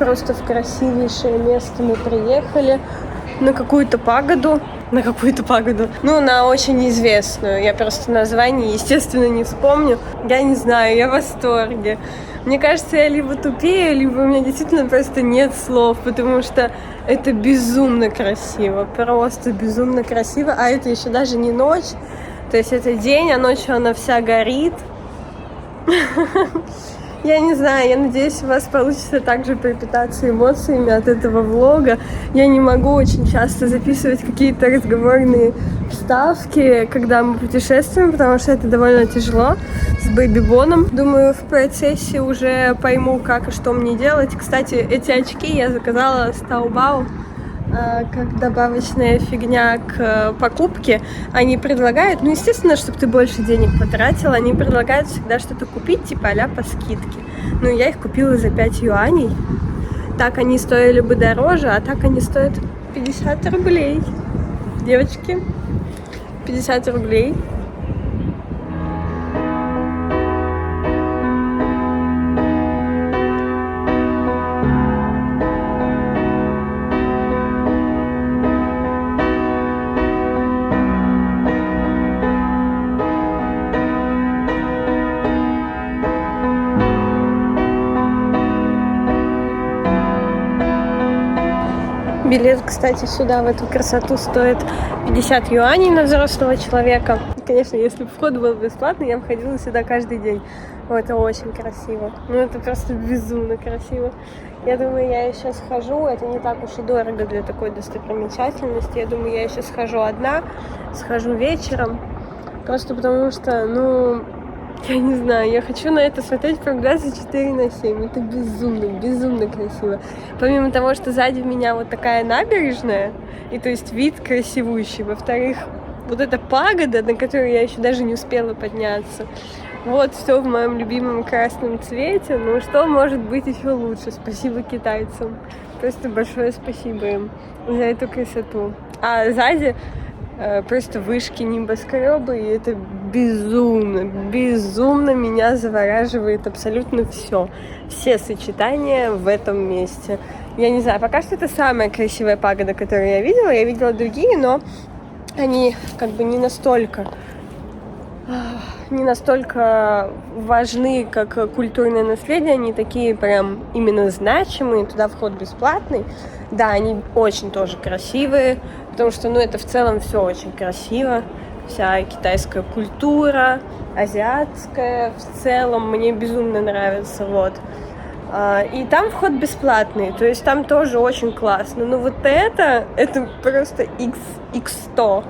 просто в красивейшее место мы приехали. На какую-то пагоду. Ну, на очень известную. Я просто название, естественно, не вспомню. Я не знаю, я в восторге. Мне кажется, я либо тупею, либо у меня действительно просто нет слов, потому что это безумно красиво. Просто безумно красиво. А это еще даже не ночь. То есть это день, а ночью она вся горит. Я не знаю, я надеюсь, у вас получится также пропитаться эмоциями от этого влога. Я не могу очень часто записывать какие-то разговорные вставки, когда мы путешествуем, потому что это довольно тяжело с бэйби-боном. Думаю, в процессе уже пойму, как и что мне делать. Кстати, эти очки я заказала с Taobao. Как добавочная фигня к покупке. Они предлагают, ну, естественно, чтобы ты больше денег потратил, они предлагают всегда что-то купить, типа а-ля по скидке. Ну, я их купила за 5 юаней. Так они стоили бы дороже, а так они стоят 50 рублей. Девочки, 50 рублей. Билет, кстати, сюда, в эту красоту, стоит 50 юаней на взрослого человека. Конечно, если бы вход был бесплатный, я бы ходила сюда каждый день. О, это очень красиво. Ну, это просто безумно красиво. Я думаю, я еще схожу. Это не так уж и дорого для такой достопримечательности. Я думаю, я еще схожу одна, схожу вечером. Просто потому что, ну... Я не знаю, я хочу на это смотреть прям 24/7. Это безумно, безумно красиво. Помимо того, что сзади меня вот такая набережная, и то есть вид красивущий. Во-вторых, вот эта пагода, на которую я еще даже не успела подняться. Вот все в моем любимом красном цвете. Ну что может быть еще лучше? Спасибо китайцам. Просто большое спасибо им за эту красоту. А сзади... просто вышки, небоскребы, и это безумно, безумно меня завораживает абсолютно все. Все сочетания в этом месте. Я не знаю, пока что это самая красивая пагода, которую я видела. Я видела другие, но они как бы не настолько важны, как культурное наследие. Они такие прям именно значимые, туда вход бесплатный. Да, они очень тоже красивые, потому что, ну, это в целом все очень красиво. Вся китайская культура, азиатская в целом мне безумно нравится, вот. И там вход бесплатный, то есть там тоже очень классно. Но вот это просто x100.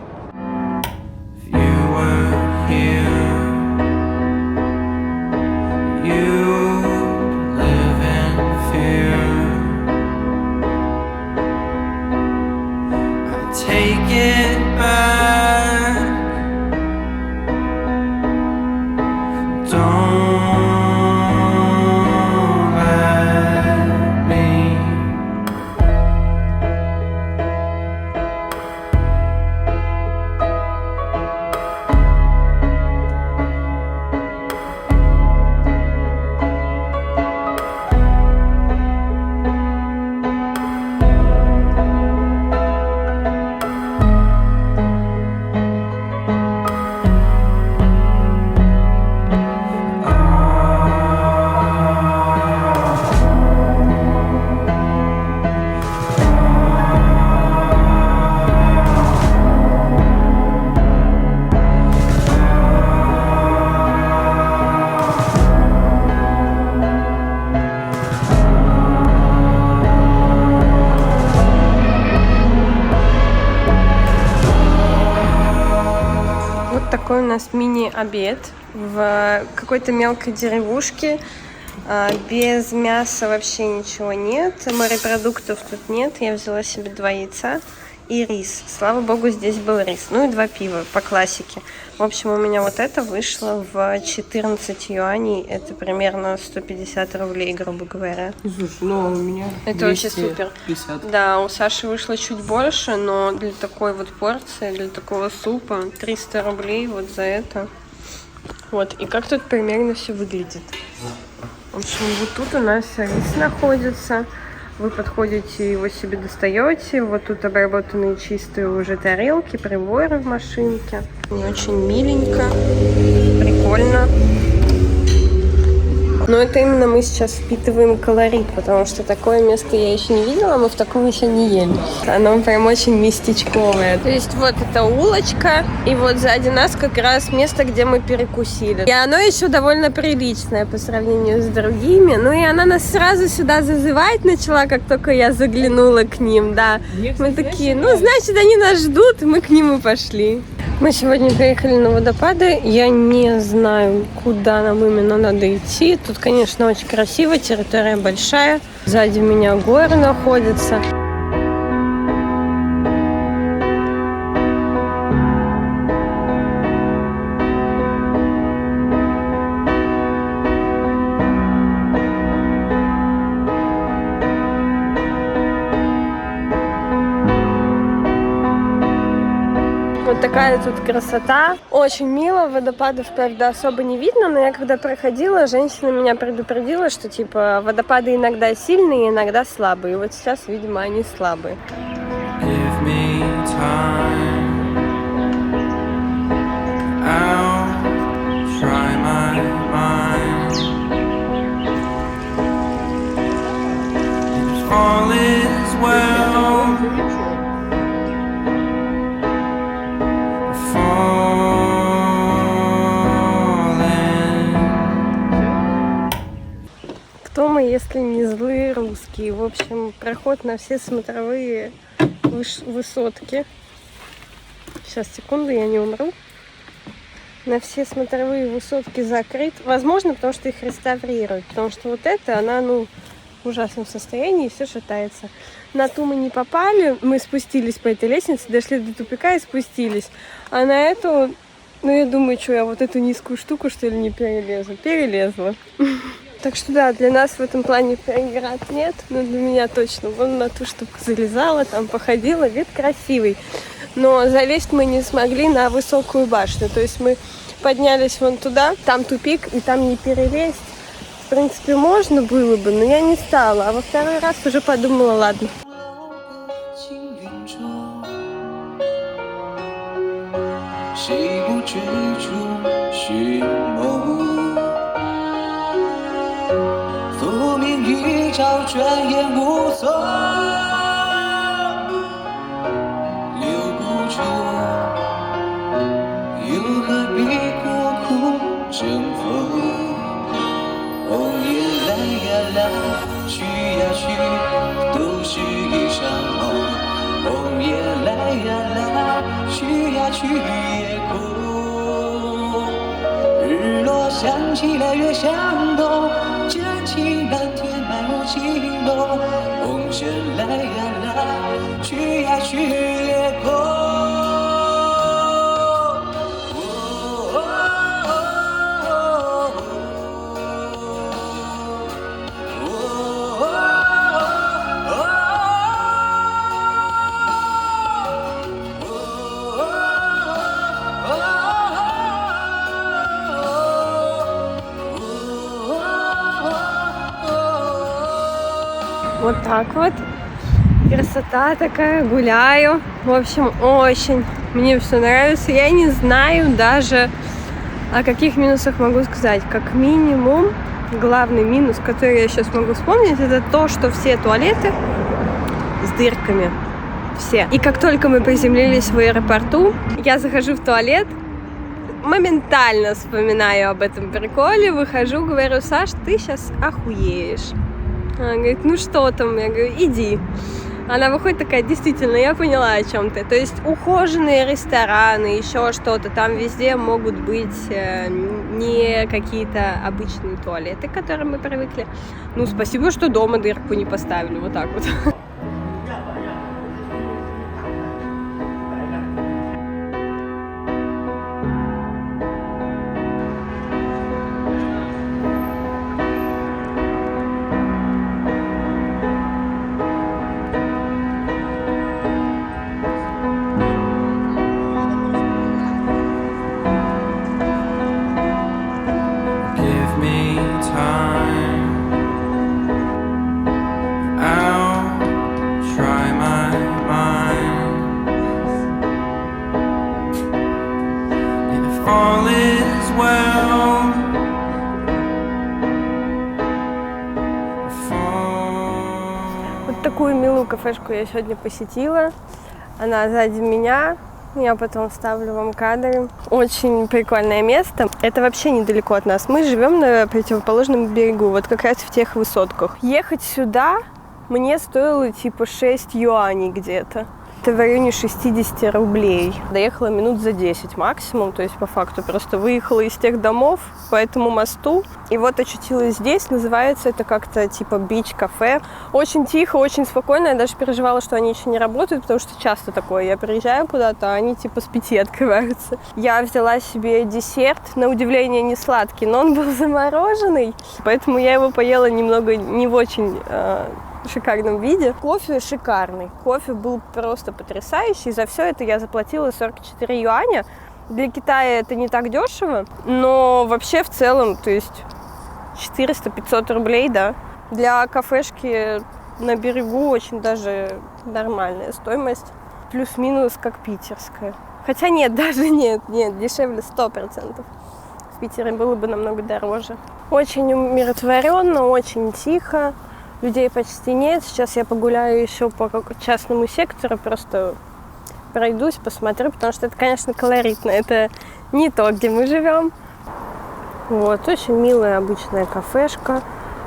Такой у нас мини-обед в какой-то мелкой деревушке. Без мяса вообще ничего нет. Морепродуктов тут нет. Я взяла себе 2 яйца и рис. Слава богу, здесь был рис. Ну и 2 пива по классике. В общем, у меня вот это вышло в 14 юаней. Это примерно 150 рублей, грубо говоря. Слушай, ну у меня это вообще супер. Да, у Саши вышло чуть больше, но для такой вот порции, для такого супа 300 рублей вот за это. Вот, и как тут примерно все выглядит. В общем, вот тут у нас рис находится. Вы подходите, его себе достаете. Вот тут обработанные чистые уже тарелки, приборы в машинке. Не очень миленько, прикольно. Но это именно мы сейчас впитываем колорит, потому что такое место я еще не видела, мы в таком еще не ели. Оно прям очень местечковое. То есть вот эта улочка, и вот сзади нас как раз место, где мы перекусили. И оно еще довольно приличное по сравнению с другими. Ну и она нас сразу сюда зазывать начала, как только я заглянула к ним, да. Мы такие, ну значит они нас ждут, и мы к ним и пошли. Мы сегодня приехали на водопады. Я не знаю, куда нам именно надо идти. Тут, конечно, очень красиво, территория большая. Сзади меня горы находятся. Вот такая тут красота. Очень мило. Водопадов, правда, особо не видно, но я когда проходила, женщина меня предупредила, что типа водопады иногда сильные, иногда слабые. И вот сейчас, видимо, они слабые. Кто мы, если не злые русские? В общем, проход на все смотровые высотки. Сейчас, секунду, я не умру. На все смотровые высотки закрыт. Возможно, потому что их реставрируют. Потому что вот это, она, ну, в ужасном состоянии, и все шатается. На ту мы не попали. Мы спустились по этой лестнице, дошли до тупика и спустились. А на эту, ну, я думаю, что я вот эту низкую штуку, что ли, не перелезу. Перелезла. Так что да, для нас в этом плане преград нет, но для меня точно. Вон на ту штуку залезала, там походила, вид красивый. Но залезть мы не смогли на высокую башню. То есть мы поднялись вон туда, там тупик, и там не перелезть. В принципе, можно было бы, но я не стала. А во второй раз уже подумала, ладно. Вот так вот. Красота такая, гуляю. В общем, очень мне все нравится. Я не знаю даже, о каких минусах могу сказать. Как минимум, главный минус, который я сейчас могу вспомнить, это то, что все туалеты с дырками. Все. И как только мы приземлились в аэропорту, я захожу в туалет, моментально вспоминаю об этом приколе, выхожу, говорю: Саш, ты сейчас охуеешь. Она говорит: ну что там? Я говорю: иди. Она выходит такая: действительно, я поняла, о чем ты. То есть ухоженные рестораны, еще что-то, там везде могут быть не какие-то обычные туалеты, к которым мы привыкли. Ну, спасибо, что дома дырку не поставили, вот так вот. Give me time. I'll Вот такую милую кафешку я сегодня посетила. Она сзади меня. Я потом вставлю вам кадры. Очень прикольное место. Это вообще недалеко от нас. Мы живем на противоположном берегу, вот как раз в тех высотках. Ехать сюда мне стоило типа 6 юаней где-то. Это в районе 60 рублей. Доехала минут за 10 максимум, то есть по факту просто выехала из тех домов по этому мосту. И вот очутилась здесь, называется это как-то типа бич-кафе. Очень тихо, очень спокойно. Я даже переживала, что они еще не работают, потому что часто такое. Я приезжаю куда-то, а они типа с 5 открываются. Я взяла себе десерт, на удивление не сладкий, но он был замороженный, поэтому я его поела немного не в очень... шикарном виде. Кофе шикарный. Кофе был просто потрясающий. За все это я заплатила 44 юаня. Для Китая это не так дешево, но вообще в целом, то есть 400-500 рублей, да. Для кафешки на берегу очень даже нормальная стоимость. Плюс-минус как питерская. Хотя нет, даже нет, дешевле 100%. В Питере было бы намного дороже. Очень умиротворенно, очень тихо. Людей почти нет. Сейчас я погуляю еще по частному сектору, просто пройдусь, посмотрю, потому что это, конечно, колоритно. Это не то, где мы живем. Вот, очень милая обычная кафешка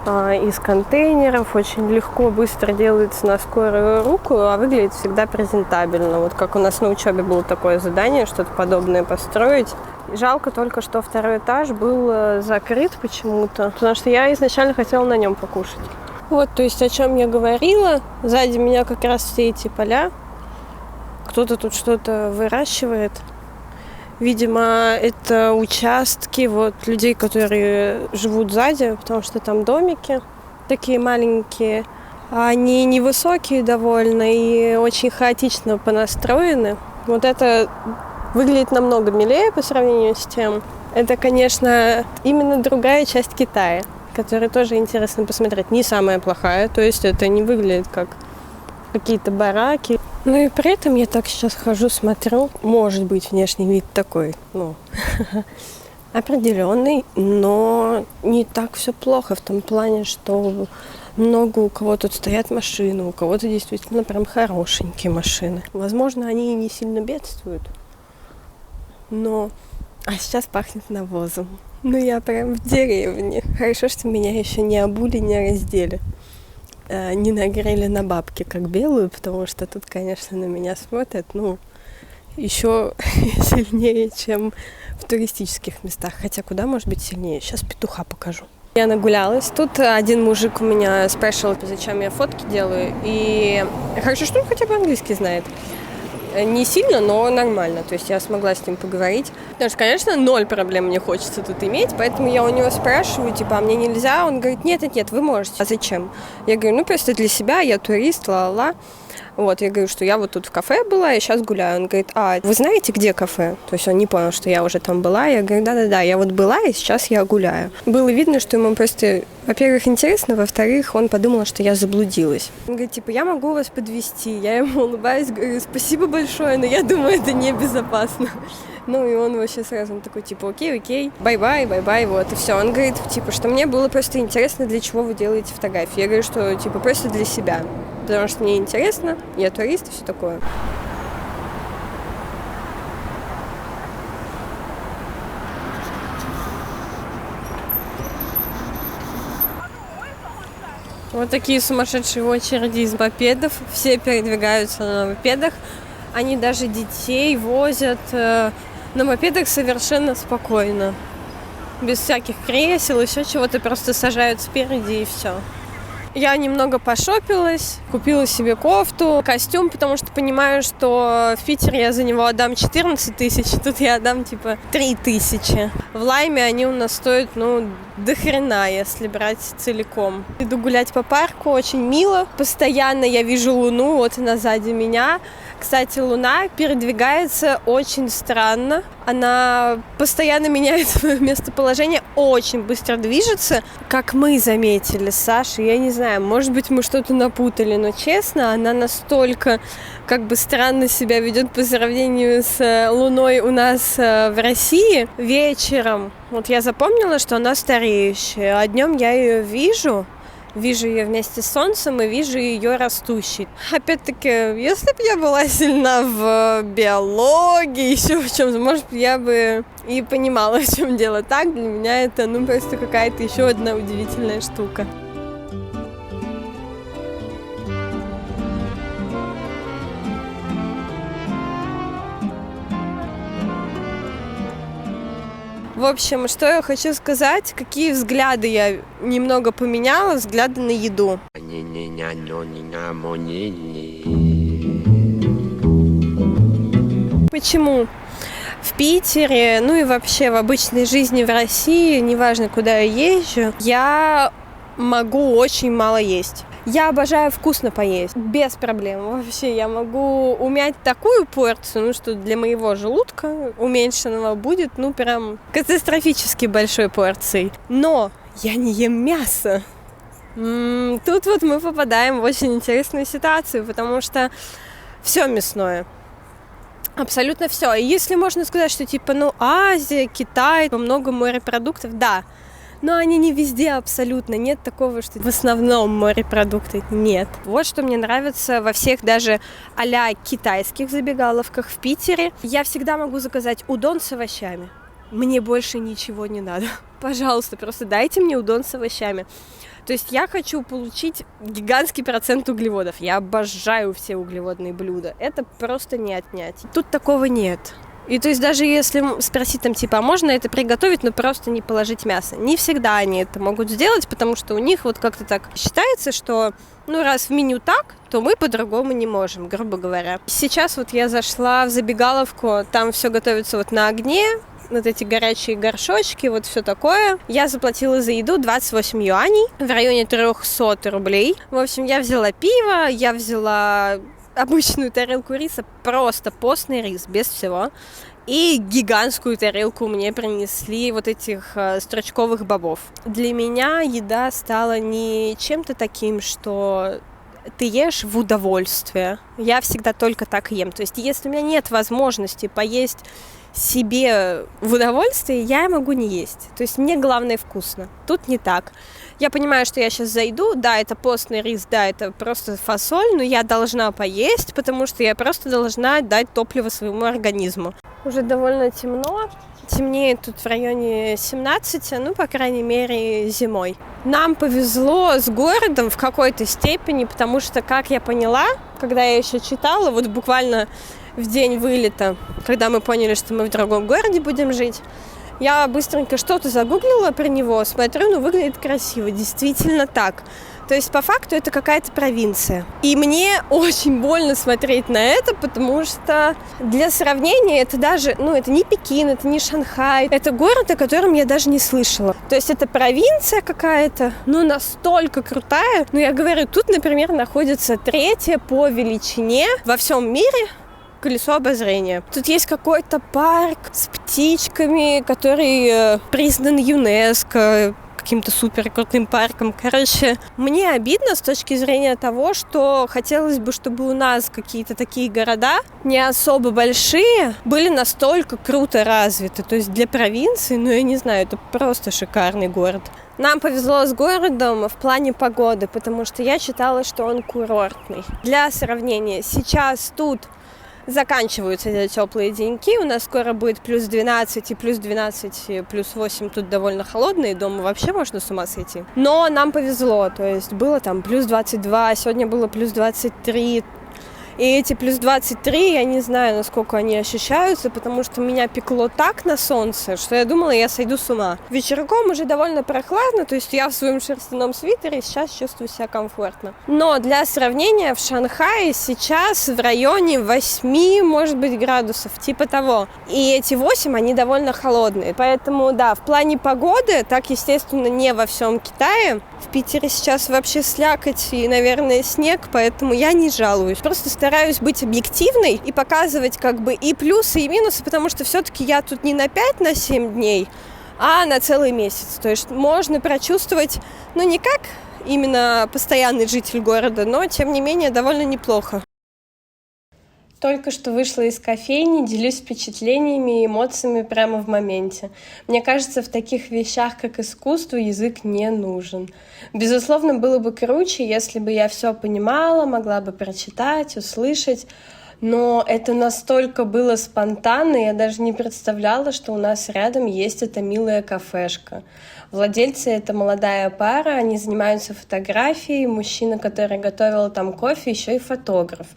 из контейнеров. Очень легко, быстро делается на скорую руку, а выглядит всегда презентабельно. Вот как у нас на учебе было такое задание, что-то подобное построить. Жалко только, что второй этаж был закрыт почему-то, потому что я изначально хотела на нем покушать. Вот, то есть, о чем я говорила. Сзади меня как раз все эти поля. Кто-то тут что-то выращивает. Видимо, это участки вот людей, которые живут сзади, потому что там домики такие маленькие. Они невысокие довольно и очень хаотично понастроены. Вот это выглядит намного милее по сравнению с тем. Это, конечно, именно другая часть Китая, которую тоже интересно посмотреть. Не самая плохая, то есть это не выглядит как какие-то бараки. Ну и при этом я так сейчас хожу, смотрю. Может быть, внешний вид такой, определенный, но не так все плохо в том плане, что много у кого тут стоят машины, у кого-то действительно прям хорошенькие машины. Возможно, они и не сильно бедствуют, но... А сейчас пахнет навозом. Ну, я прям в деревне. Хорошо, что меня еще не обули, не раздели. Не нагрели на бабки, как белую, потому что тут, конечно, на меня смотрят, еще сильнее, чем в туристических местах. Хотя куда может быть сильнее? Сейчас петуха покажу. Я нагулялась. Тут один мужик у меня спрашивал, зачем я фотки делаю. И хорошо, что он хотя бы английский знает. Не сильно, но нормально. То есть я смогла с ним поговорить. Потому что, конечно, 0 проблем мне хочется тут иметь. Поэтому я у него спрашиваю, а мне нельзя? Он говорит, нет, вы можете. А зачем? Я говорю, просто для себя, я турист, ла-ла-ла. Вот, я говорю, что я вот тут в кафе была, и сейчас гуляю. Он говорит, вы знаете, где кафе? То есть он не понял, что я уже там была. Я говорю, да-да-да, я вот была, и сейчас я гуляю. Было видно, что ему просто, во-первых, интересно, во-вторых, он подумал, что я заблудилась. Он говорит, я могу вас подвезти. Я ему улыбаюсь, говорю, спасибо большое, но я думаю, это небезопасно. И он вообще сразу такой, окей, бай-бай, вот, и все. Он говорит, что мне было просто интересно, для чего вы делаете фотографии. Я говорю, что, просто для себя. Потому что мне интересно, я турист и все такое. Вот такие сумасшедшие очереди из мопедов. Все передвигаются на мопедах. Они даже детей возят на мопедах совершенно спокойно. Без всяких кресел, еще чего-то, просто сажают спереди и все. Я немного пошопилась, купила себе кофту, костюм, потому что понимаю, что в Питере я за него отдам 14 тысяч, тут я отдам 3 тысячи. В Лайме они у нас стоят, до хрена, если брать целиком. Иду гулять по парку, очень мило. Постоянно я вижу луну, вот она сзади меня. Кстати, луна передвигается очень странно. Она постоянно меняет свое местоположение, очень быстро движется. Как мы заметили с Сашей, я не знаю, может быть, мы что-то напутали, но честно, она настолько странно себя ведет по сравнению с луной у нас в России. Вечером, вот я запомнила, что она стареющая, а днем я ее вижу, Вижу ее вместе с солнцем и вижу ее растущей. Опять-таки, если бы я была сильна в биологии, еще в чем-то, может, я бы и понимала, в чем дело. Так, для меня это, просто какая-то еще одна удивительная штука. В общем, что я хочу сказать, какие взгляды я немного поменяла, взгляды на еду. Почему? В Питере, и вообще в обычной жизни в России, неважно, куда я езжу, я могу очень мало есть. Я обожаю вкусно поесть, без проблем. Вообще, я могу умять такую порцию, что для моего желудка уменьшенного будет, прям катастрофически большой порцией. Но я не ем мясо. Тут вот мы попадаем в очень интересную ситуацию, потому что все мясное. Абсолютно все. И если можно сказать, что Азия, Китай, много морепродуктов, да. Но они не везде абсолютно. Нет такого, что в основном морепродукты. Нет. Вот что мне нравится во всех даже а-ля китайских забегаловках в Питере. Я всегда могу заказать удон с овощами. Мне больше ничего не надо. Пожалуйста, просто дайте мне удон с овощами. То есть я хочу получить гигантский процент углеводов. Я обожаю все углеводные блюда. Это просто не отнять. Тут такого нет. И то есть даже если спросить а можно это приготовить, но просто не положить мясо. Не всегда они это могут сделать, потому что у них вот как-то так считается, что раз в меню так, то мы по-другому не можем, грубо говоря. Сейчас вот я зашла в забегаловку, там все готовится на огне, вот эти горячие горшочки, вот все такое. Я заплатила за еду 28 юаней, в районе 300 рублей. В общем, я взяла пиво, я взяла обычную тарелку риса, просто постный рис, без всего. И гигантскую тарелку мне принесли вот этих стручковых бобов. Для меня еда стала не чем-то таким, что ты ешь в удовольствие. Я всегда только так ем. То есть если у меня нет возможности поесть себе в удовольствие, я могу не есть. То есть мне главное вкусно. Тут не так. Я понимаю, что я сейчас зайду, да, это постный рис, да, это просто фасоль, но я должна поесть, потому что я просто должна дать топливо своему организму. Уже довольно темно. Темнеет тут в районе 17, по крайней мере, зимой. Нам повезло с городом в какой-то степени, потому что, как я поняла, когда я еще читала, вот буквально в день вылета, когда мы поняли, что мы в другом городе будем жить, я быстренько что-то загуглила про него, смотрю, выглядит красиво, действительно так. То есть, по факту, это какая-то провинция. И мне очень больно смотреть на это, потому что для сравнения это даже, это не Пекин, это не Шанхай, это город, о котором я даже не слышала. То есть, это провинция какая-то, настолько крутая. Я говорю, тут, например, находится 3-я по величине во всем мире колесо обозрения. Тут есть какой-то парк с птичками, который признан ЮНЕСКО каким-то супер крутым парком. Короче, мне обидно с точки зрения того, что хотелось бы, чтобы у нас какие-то такие города, не особо большие, были настолько круто развиты. То есть для провинции, я не знаю, это просто шикарный город. Нам повезло с городом в плане погоды, потому что я читала, что он курортный. Для сравнения, сейчас тут заканчиваются эти теплые деньки. У нас скоро будет плюс 12, и плюс 12, плюс 8 тут довольно холодно, и дома вообще можно с ума сойти. Но нам повезло, то есть было плюс 22, сегодня было плюс 23. И эти плюс 23, я не знаю, насколько они ощущаются, потому что меня пекло так на солнце, что я думала, я сойду с ума. Вечерком уже довольно прохладно, то есть я в своем шерстяном свитере сейчас чувствую себя комфортно. Но для сравнения, в Шанхае сейчас в районе 8, может быть, градусов, типа того. И эти 8, они довольно холодные. Поэтому, да, в плане погоды, так, естественно, не во всем Китае. В Питере сейчас вообще слякоть и, наверное, снег, поэтому я не жалуюсь. Просто стараюсь быть объективной и показывать и плюсы, и минусы, потому что все-таки я тут не на 5-7 дней, а на целый месяц. То есть можно прочувствовать, не как именно постоянный житель города, но, тем не менее, довольно неплохо. Только что вышла из кофейни, делюсь впечатлениями и эмоциями прямо в моменте. Мне кажется, в таких вещах, как искусство, язык не нужен. Безусловно, было бы круче, если бы я все понимала, могла бы прочитать, услышать. Но это настолько было спонтанно, я даже не представляла, что у нас рядом есть эта милая кафешка. Владельцы — это молодая пара, они занимаются фотографией, мужчина, который готовил там кофе, еще и фотограф.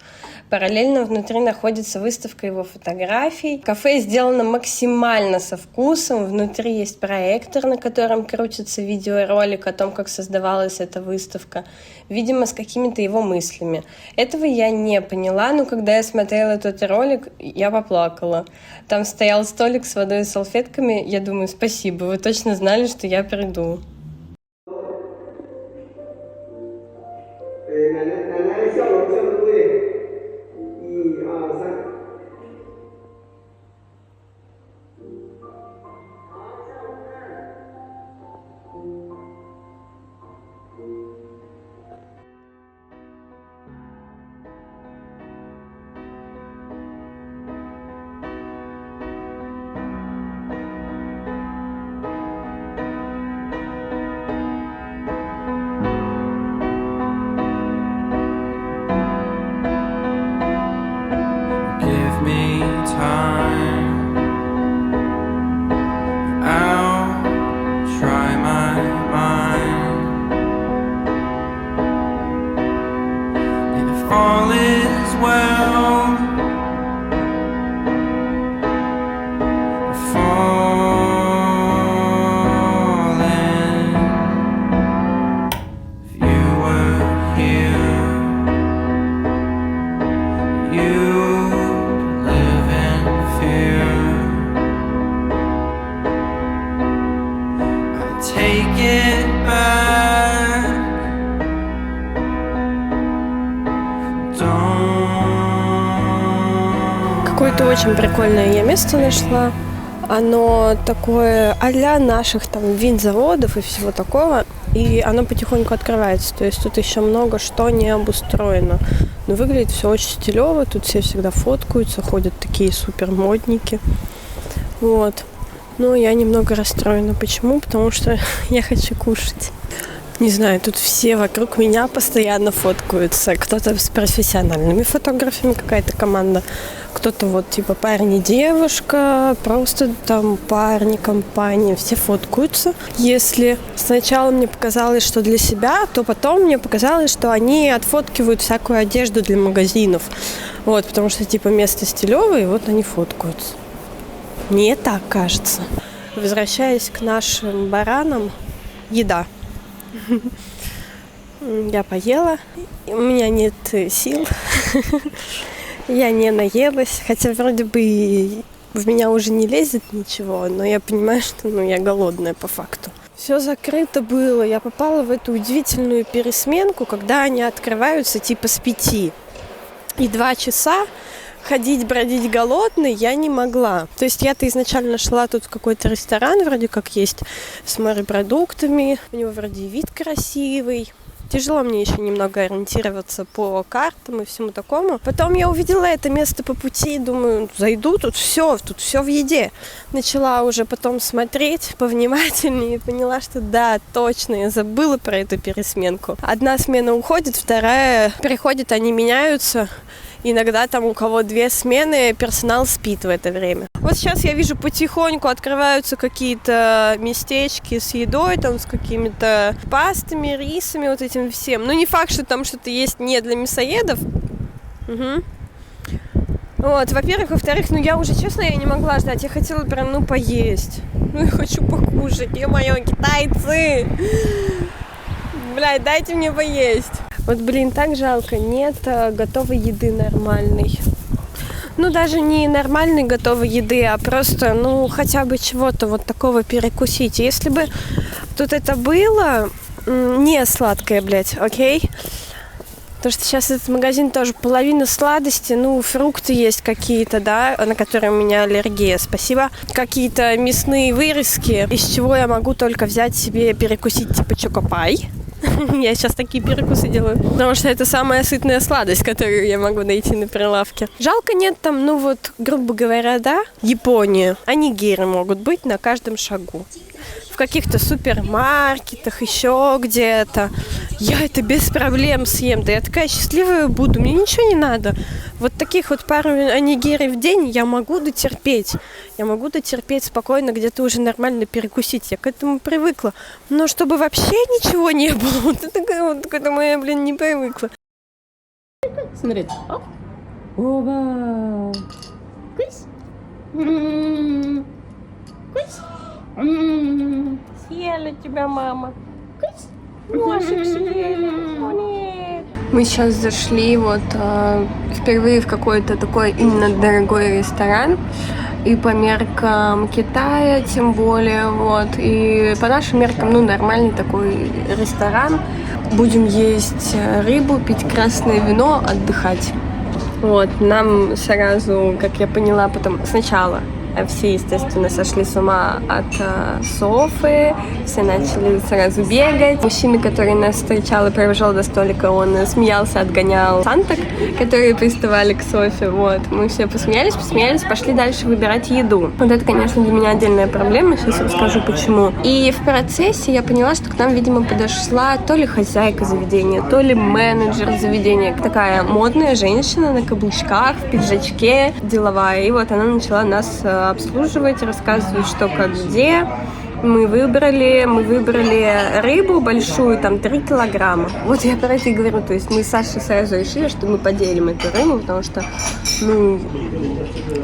Параллельно внутри находится выставка его фотографий. Кафе сделано максимально со вкусом, внутри есть проектор, на котором крутится видеоролик о том, как создавалась эта выставка, видимо, с какими-то его мыслями. Этого я не поняла, но когда я смотрела этот ролик, я поплакала. Там стоял столик с водой и салфетками, я думаю, спасибо, вы точно знали, что я приду. All is well. Falling. If you were here, you'd live in fear. I take it back. Какое-то очень прикольное я место нашла. Оно такое а-ля наших там винзаводов и всего такого. И оно потихоньку открывается. То есть тут еще много что не обустроено. Но выглядит все очень стилево. Тут все всегда фоткаются, ходят такие супер модники. Вот. Но я немного расстроена. Почему? Потому что я хочу кушать. Не знаю, тут все вокруг меня постоянно фоткаются. Кто-то с профессиональными фотографами, какая-то команда. Кто-то вот типа парень и девушка, просто там парни, компания. Все фоткаются. Если сначала мне показалось, что для себя, то потом мне показалось, что они отфоткивают всякую одежду для магазинов. Вот, потому что типа место стилевое, и вот они фоткаются. Мне так кажется. Возвращаясь к нашим баранам, еда. Я поела, у меня нет сил, я не наелась, хотя вроде бы в меня уже не лезет ничего, но я понимаю, что я голодная по факту. Все закрыто было, я попала в эту удивительную пересменку, когда они открываются типа с 5. И 2 часа ходить, бродить голодной я не могла. То есть я-то изначально шла тут в какой-то ресторан, вроде как есть, с морепродуктами. У него вроде вид красивый. Тяжело мне еще немного ориентироваться по картам и всему такому. Потом я увидела это место по пути, думаю, зайду, тут все в еде. Начала уже потом смотреть повнимательнее и поняла, что да, точно, я забыла про эту пересменку. Одна смена уходит, вторая приходит, они меняются. Иногда там у кого 2 смены, персонал спит в это время. Вот сейчас я вижу, потихоньку открываются какие-то местечки с едой, там с какими-то пастами, рисами, вот этим всем. Ну, не факт, что там что-то есть не для мясоедов. Угу. Вот, во-первых. Во-вторых, я уже, честно, я не могла ждать. Я хотела прям, поесть. Я хочу покушать. Ё-моё, китайцы! Блядь, дайте мне поесть. Вот, так жалко, нет готовой еды нормальной. Даже не нормальной готовой еды, а просто, хотя бы чего-то вот такого перекусить. Если бы тут это было не сладкое, окей? Потому что сейчас этот магазин тоже половина сладости, фрукты есть какие-то, да, на которые у меня аллергия, спасибо. Какие-то мясные вырезки, из чего я могу только взять себе перекусить типа чокопай. Я сейчас такие перекусы делаю, потому что это самая сытная сладость, которую я могу найти на прилавке. Жалко нет там, ну вот, грубо говоря, да, Япония. Онигири могут быть на каждом шагу. В каких-то супермаркетах, еще где-то. Я это без проблем съем. Да я такая счастливая буду, мне ничего не надо. Вот таких вот пару онигири в день я могу дотерпеть. Я могу дотерпеть спокойно, где-то уже нормально перекусить. Я к этому привыкла. Но чтобы вообще ничего не было, вот это, к этому я, не привыкла. Смотри. Оп. Оба. Кысь. Кысь. Съела тебя, мама. Ножик съели. О, нет. Мы сейчас зашли вот впервые в какой-то такой именно дорогой ресторан. И по меркам Китая, тем более, вот. И по нашим меркам, ну, нормальный такой ресторан. Будем есть рыбу, пить красное вино, отдыхать. Вот, нам сразу, как я поняла, потом сначала все, естественно, сошли с ума от Софы, все начали сразу бегать. Мужчина, который нас встречал и провожал до столика, он смеялся, отгонял санток, которые приставали к Софе. Вот. Мы все посмеялись, пошли дальше выбирать еду. Вот это, конечно, для меня отдельная проблема, сейчас расскажу почему. И в процессе я поняла, что к нам, видимо, подошла то ли хозяйка заведения, то ли менеджер заведения. Такая модная женщина на каблучках, в пиджачке, деловая. И вот она начала нас обслуживать, рассказывать, что как где. Мы выбрали рыбу большую, там 3 килограмма. Вот я про это и говорю. То есть мы с Сашей сразу решили, что мы поделим эту рыбу, потому что, ну,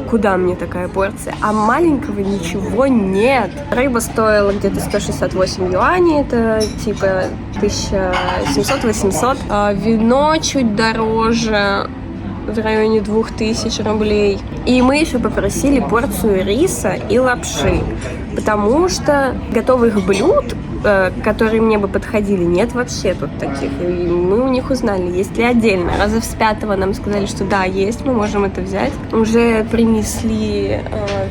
куда мне такая порция? А маленького ничего нет. Рыба стоила где-то 168 юаней, это типа 1700-800. А вино чуть дороже, в районе 2000 рублей. И мы еще попросили порцию риса и лапши, потому готовых блюд, которые мне бы подходили, нет вообще тут таких. И мы у них узнали, есть ли отдельно. Раза с 5-го нам сказали, что да, есть, мы можем это взять. Уже принесли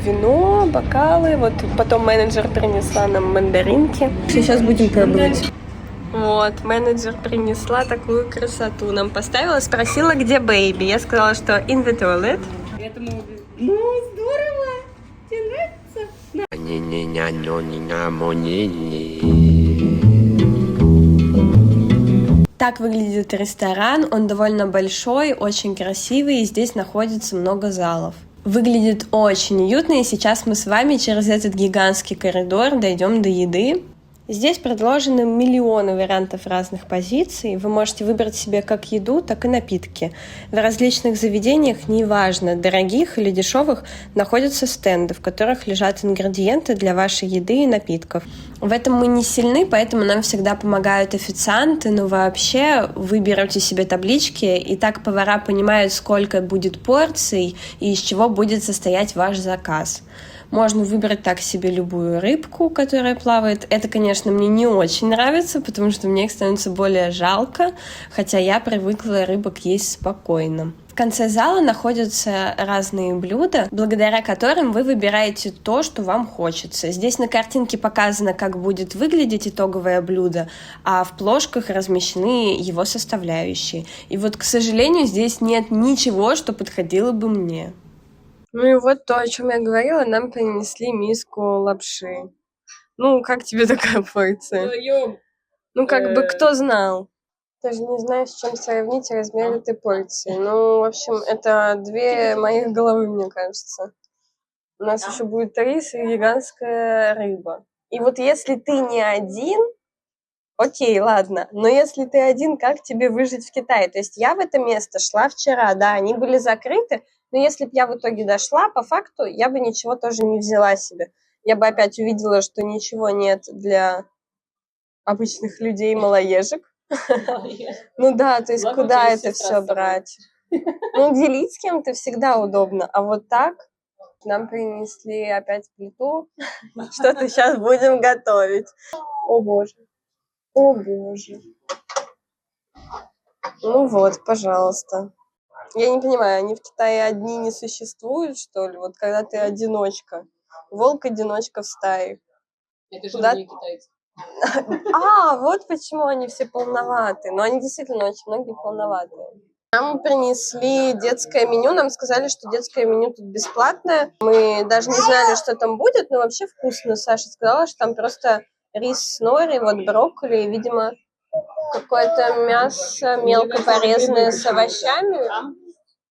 вино, бокалы, вот потом менеджер принесла нам мандаринки. Сейчас будем пробовать. Вот, менеджер принесла такую красоту. Нам поставила, спросила, где бэйби. Я сказала, что in the toilet. Ну, здорово! Тебе нравится? Так выглядит ресторан. Он довольно большой, очень красивый, и здесь находится много залов. Выглядит очень уютно, и сейчас мы с вами через этот гигантский коридор дойдем до еды. Здесь предложены миллионы вариантов разных позиций. Вы можете выбрать себе как еду, так и напитки. В различных заведениях, неважно, дорогих или дешевых, находятся стенды, в которых лежат ингредиенты для вашей еды и напитков. В этом мы не сильны, поэтому нам всегда помогают официанты, но вообще вы берете себе таблички, и так повара понимают, сколько будет порций и из чего будет состоять ваш заказ. Можно выбрать так себе любую рыбку, которая плавает. Это, конечно, мне не очень нравится, потому что мне их становится более жалко, хотя я привыкла рыбок есть спокойно. В конце зала находятся разные блюда, благодаря которым вы выбираете то, что вам хочется. Здесь на картинке показано, как будет выглядеть итоговое блюдо, а в плошках размещены его составляющие. И вот, к сожалению, здесь нет ничего, что подходило бы мне. Ну и вот то, о чем я говорила, нам принесли миску лапши. Ну, как тебе такая порция? Ну, как бы, кто знал? Даже не знаю, с чем сравнить размер этой порции. Ну, в общем, это 2 моих головы, мне кажется. У нас еще будет рис и гигантская рыба. И вот если ты не один, окей, ладно. Но если ты один, как тебе выжить в Китае? То есть я в это место шла вчера, да, они были закрыты, но если бы я в итоге дошла, по факту, я бы ничего тоже не взяла себе. Я бы опять увидела, что ничего нет для обычных людей, малоежек. Ну да, то есть куда это все брать? Ну, делить с кем-то всегда удобно, а вот так нам принесли опять плиту. Что-то сейчас будем готовить. О боже. О боже. Ну вот, пожалуйста. Я не понимаю, они в Китае одни не существуют, что ли? Вот когда ты одиночка. Волк-одиночка в стае. Это же Куда- не китайцы. А, вот почему они все полноватые. Но они действительно очень многие полноватые. Нам принесли детское меню, нам сказали, что детское меню тут бесплатное. Мы даже не знали, что там будет, но вообще вкусно. Саша сказала, что там просто рис с нори, вот брокколи и, видимо, какое-то мясо мелко порезанное с овощами.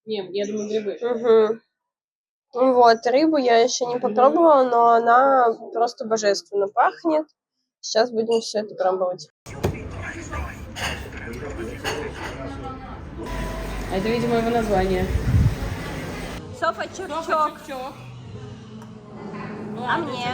Не, я думаю, грибы. Угу. Вот, рыбу я еще не попробовала, но она просто божественно пахнет. Сейчас будем все это пробовать. А это, видимо, его название. Софа Чок-Чок. А мне?